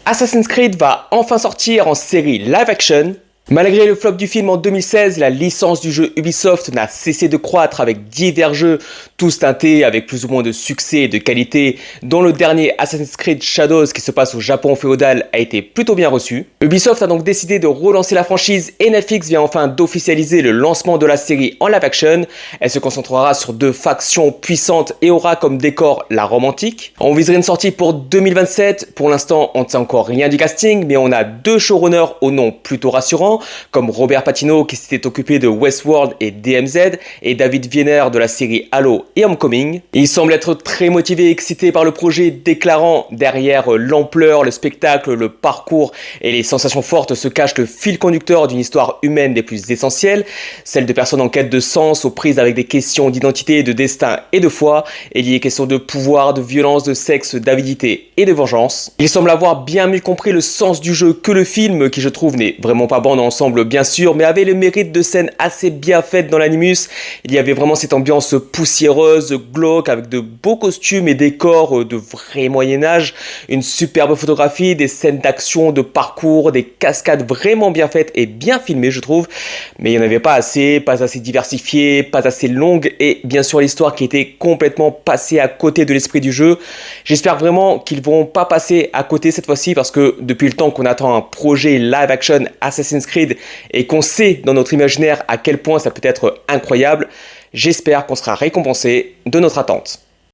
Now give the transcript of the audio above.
Assassin's Creed va enfin sortir en série live action. Malgré le flop du film en 2016, la licence du jeu Ubisoft n'a cessé de croître avec divers jeux, tous teintés avec plus ou moins de succès et de qualité, dont le dernier Assassin's Creed Shadows qui se passe au Japon féodal a été plutôt bien reçu. Ubisoft a donc décidé de relancer la franchise et Netflix vient enfin d'officialiser le lancement de la série en live action. Elle se concentrera sur deux factions puissantes et aura comme décor la Rome antique. On viserait une sortie pour 2027, pour l'instant on ne sait encore rien du casting, mais on a deux showrunners au nom plutôt rassurant, comme Robert Pattinson qui s'était occupé de Westworld et DMZ, et David Vienner de la série Halo et Homecoming. Il semble être très motivé et excité par le projet, déclarant: derrière l'ampleur, le spectacle, le parcours et les sensations fortes se cache le fil conducteur d'une histoire humaine des plus essentielles, celle de personnes en quête de sens, aux prises avec des questions d'identité, de destin et de foi. Il y est question de pouvoir, de violence, de sexe, d'avidité et de vengeance. Il semble avoir bien mieux compris le sens du jeu que le film, qui je trouve n'est vraiment pas bon dans l'ensemble bien sûr, mais avait le mérite de scènes assez bien faites dans l'animus. Il y avait vraiment cette ambiance poussiéreuse, glauque, avec de beaux costumes et décors de vrai Moyen-Âge, une superbe photographie, des scènes d'action, de parcours, des cascades vraiment bien faites et bien filmées je trouve, mais il n'y en avait pas assez diversifiées, pas assez longues, et bien sûr l'histoire qui était complètement passée à côté de l'esprit du jeu. J'espère vraiment qu'ils vont pas passer à côté cette fois-ci, parce que depuis le temps qu'on attend un projet live action Assassin's Creed et qu'on sait dans notre imaginaire à quel point ça peut être incroyable, j'espère qu'on sera récompensé de notre attente.